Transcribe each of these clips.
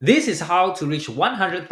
This is how to reach $100,000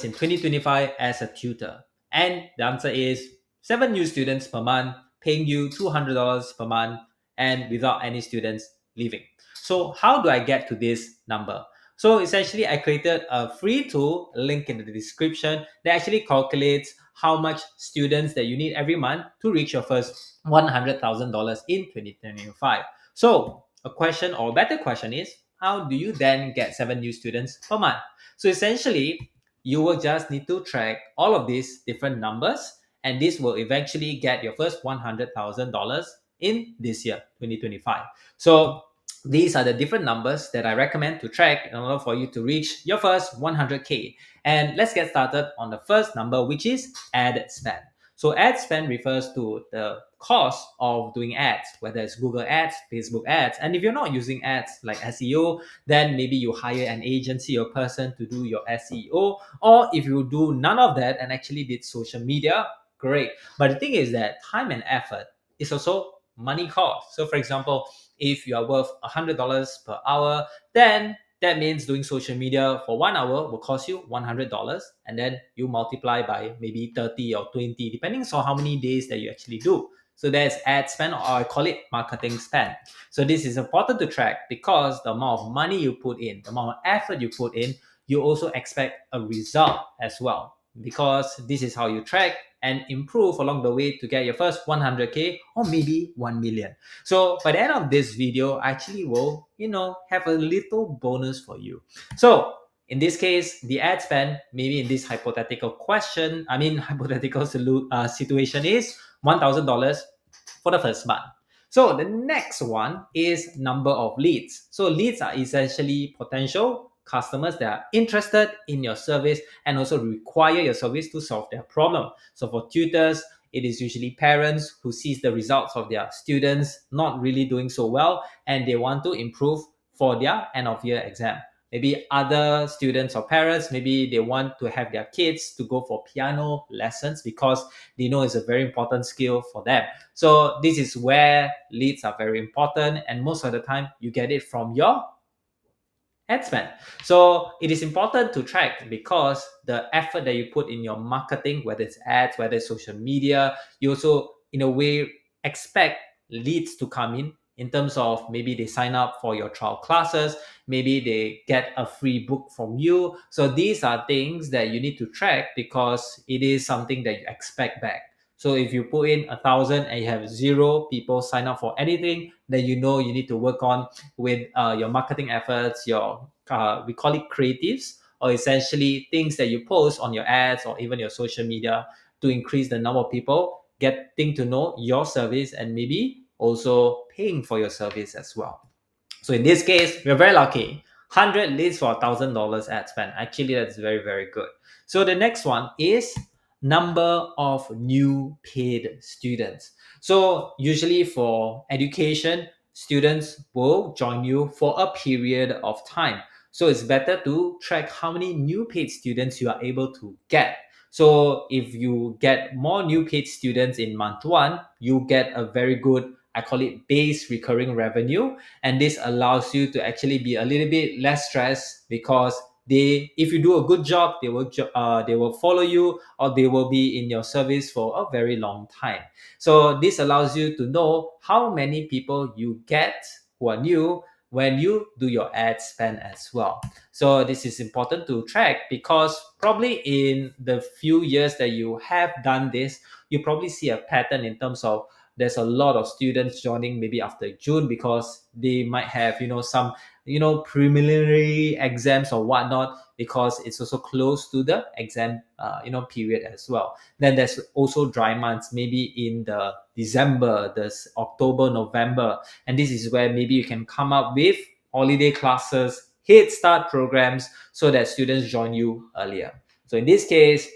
in 2025 as a tutor. And the answer is 7 new students per month, paying you $200 per month, and without any students leaving. So, how do I get to this number? So, essentially, I created a free tool, link in the description, that actually calculates how much students that you need every month to reach your first $100,000 in 2025. So, a question or better question is, how do you then get 7 new students per month? So essentially, you will just need to track all of these different numbers, and this will eventually get your first $100,000 in this year, 2025. So these are the different numbers that I recommend to track in order for you to reach your first 100K. And let's get started on the first number, which is ad spend. So ad spend refers to the cost of doing ads, whether it's Google ads, Facebook ads. And if you're not using ads like SEO, then maybe you hire an agency or person to do your SEO. Or if you do none of that and actually did social media, great. But the thing is that time and effort is also money cost. So for example, if you are worth $100 per hour, then that means doing social media for 1 hour will cost you $100, and then you multiply by maybe 30 or 20, depending on how many days that you actually do. So there's ad spend, or I call it marketing spend. So this is important to track because the amount of money you put in, the amount of effort you put in, you also expect a result as well. Because this is how you track and improve along the way to get your first 100K or maybe 1 million. So by the end of this video, I actually will, have a little bonus for you. So in this case, the ad spend, maybe in this hypothetical question, hypothetical situation is $1,000 for the first month. So the next one is number of leads. So leads are essentially potential customers that are interested in your service and also require your service to solve their problem. So for tutors, it is usually parents who sees the results of their students not really doing so well and they want to improve for their end of year exam. Maybe other students or parents, maybe they want to have their kids to go for piano lessons because they know it's a very important skill for them. So this is where leads are very important, and most of the time you get it from your ad spend. So it is important to track because the effort that you put in your marketing, whether it's ads, whether it's social media, you also in a way expect leads to come in terms of maybe they sign up for your trial classes, maybe they get a free book from you. So these are things that you need to track because it is something that you expect back. So if you put in 1,000 and you have 0 people sign up for anything, then you know you need to work on with your marketing efforts, your we call it creatives, or essentially things that you post on your ads or even your social media to increase the number of people getting to know your service and maybe also paying for your service as well. So in this case, we're very lucky. 100 leads for $1,000 ad spend. Actually, that's very, very good. So the next one is number of new paid students. So usually for education, students will join you for a period of time. So it's better to track how many new paid students you are able to get. So if you get more new paid students in month one, you get a very good, I call it base recurring revenue. And this allows you to actually be a little bit less stressed because if you do a good job, they will follow you or they will be in your service for a very long time. So this allows you to know how many people you get who are new when you do your ad spend as well. So this is important to track because probably in the few years that you have done this, you probably see a pattern in terms of there's a lot of students joining maybe after June because they might have some preliminary exams or whatnot because it's also close to the exam period as well. Then there's also dry months, maybe in the December, this October, November, and this is where maybe you can come up with holiday classes, head start programs so that students join you earlier. So in this case,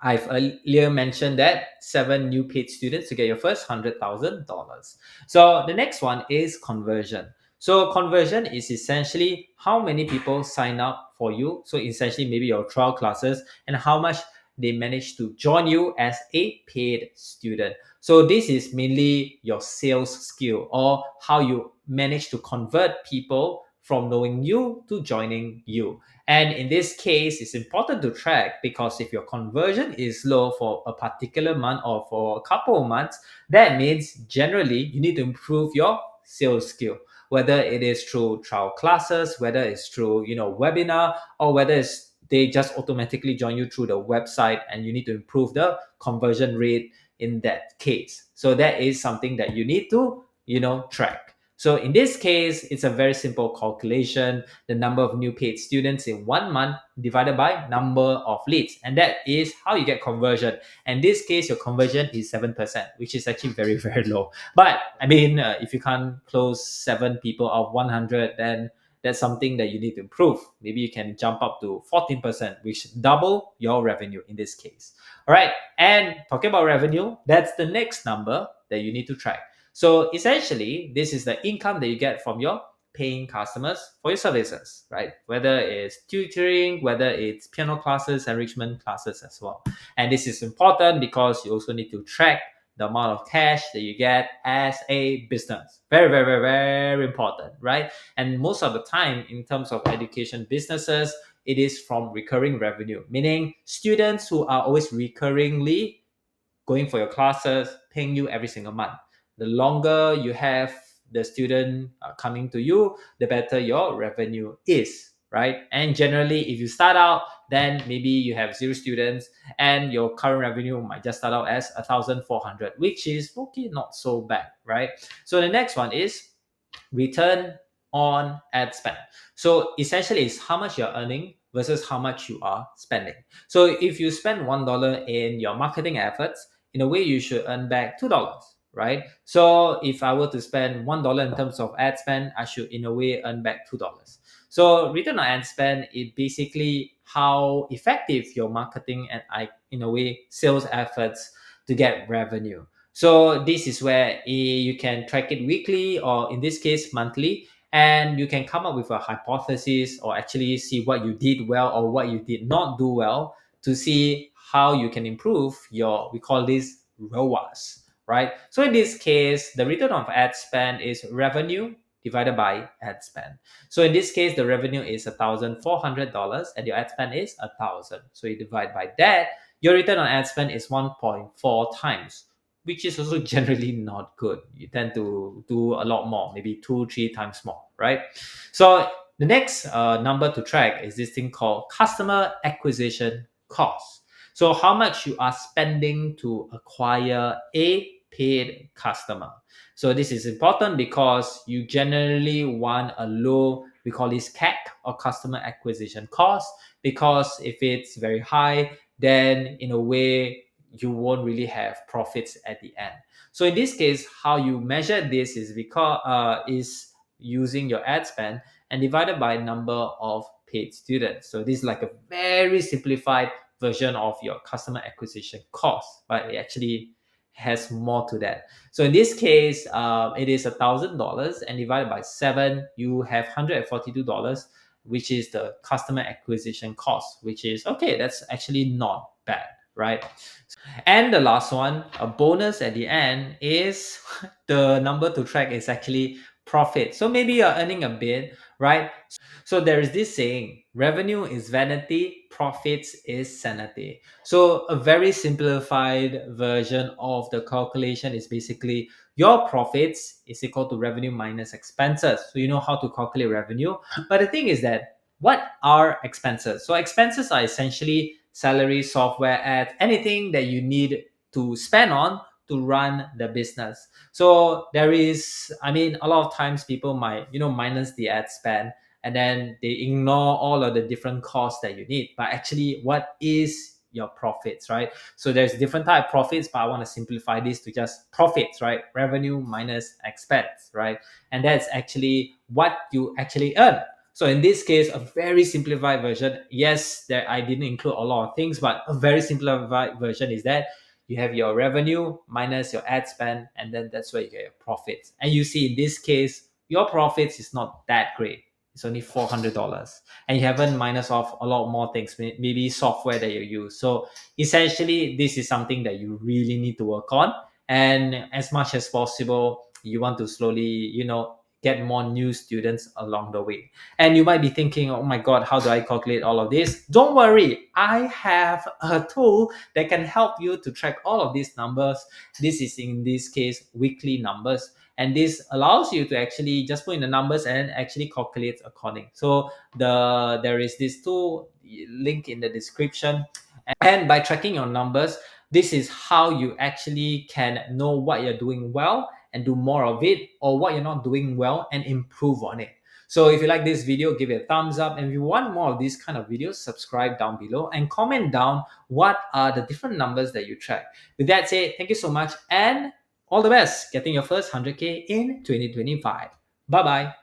I've earlier mentioned that 7 new paid students to get your first $100,000. So the next one is conversion. So conversion is essentially how many people sign up for you. So essentially maybe your trial classes and how much they manage to join you as a paid student. So this is mainly your sales skill or how you manage to convert people from knowing you to joining you. And in this case, it's important to track because if your conversion is low for a particular month or for a couple of months, that means generally you need to improve your sales skill, whether it is through trial classes, whether it's through webinar, or whether it's they just automatically join you through the website and you need to improve the conversion rate in that case. So that is something that you need to track. So in this case, it's a very simple calculation: the number of new paid students in 1 month divided by number of leads, and that is how you get conversion. And in this case, your conversion is 7%, which is actually very very low. But I mean, if you can't close 7 people out of 100, then that's something that you need to improve. Maybe you can jump up to 14%, which double your revenue in this case. All right. And talking about revenue, that's the next number that you need to track. So essentially, this is the income that you get from your paying customers for your services, right? Whether it's tutoring, whether it's piano classes, enrichment classes as well. And this is important because you also need to track the amount of cash that you get as a business. Very, very, very, very important, right? And most of the time, in terms of education businesses, it is from recurring revenue, meaning students who are always recurringly going for your classes, paying you every single month. The longer you have the student coming to you, the better your revenue is, right? And generally, if you start out, then maybe you have 0 students and your current revenue might just start out as 1,400, which is okay, not so bad, right? So the next one is return on ad spend. So essentially, it's how much you're earning versus how much you are spending. So if you spend $1 in your marketing efforts, in a way, you should earn back $2, right? So if I were to spend $1 in terms of ad spend, I should in a way earn back $2. So return on ad spend is basically how effective your marketing and in a way sales efforts to get revenue. So this is where you can track it weekly or in this case monthly, and you can come up with a hypothesis or actually see what you did well or what you did not do well to see how you can improve your, we call this ROAS, right? So in this case, the return of ad spend is revenue divided by ad spend. So in this case, the revenue is $1,400 and your ad spend is 1,000. So you divide by that, your return on ad spend is 1.4 times, which is also generally not good. You tend to do a lot more, maybe 2, 3 times more, right? So the next number to track is this thing called customer acquisition cost. So how much you are spending to acquire a paid customer. So this is important because you generally want a low, we call this CAC or customer acquisition cost, because if it's very high, then in a way you won't really have profits at the end. So in this case, how you measure this is because is using your ad spend and divided by number of paid students. So this is like a very simplified version of your customer acquisition cost, but it actually has more to that. So in this case, it is $1,000 and divided by 7, you have $142, which is the customer acquisition cost, which is okay. That's actually not bad, right? And the last one, a bonus at the end, is the number to track is actually profit. So maybe you're earning a bit, right? So there is this saying, revenue is vanity, profits is sanity. So a very simplified version of the calculation is basically your profits is equal to revenue minus expenses. So you know how to calculate revenue. But the thing is that what are expenses? So expenses are essentially salary, software, ads, anything that you need to spend on to run the business. So there is, I mean, a lot of times people might, minus the ad spend and then they ignore all of the different costs that you need. But actually, what is your profits, right? So there's different type of profits, but I want to simplify this to just profits, right? Revenue minus expense, right? And that's actually what you actually earn. So in this case, a very simplified version. Yes, there I didn't include a lot of things, but a very simplified version is that you have your revenue minus your ad spend, and then that's where you get your profits. And you see in this case, your profits is not that great. It's only $400, and you haven't minus off a lot more things, maybe software that you use. So essentially, this is something that you really need to work on, and as much as possible, you want to slowly, get more new students along the way. And you might be thinking, oh my God, how do I calculate all of this? Don't worry, I have a tool that can help you to track all of these numbers. This is in this case weekly numbers, and this allows you to actually just put in the numbers and actually calculate according. So there is this tool link in the description, and by tracking your numbers, this is how you actually can know what you're doing well and do more of it, or what you're not doing well and improve on it. So if you like this video, give it a thumbs up, and if you want more of these kind of videos, subscribe down below and comment down what are the different numbers that you track. With that said, thank you so much and all the best getting your first 100K in 2025. Bye bye.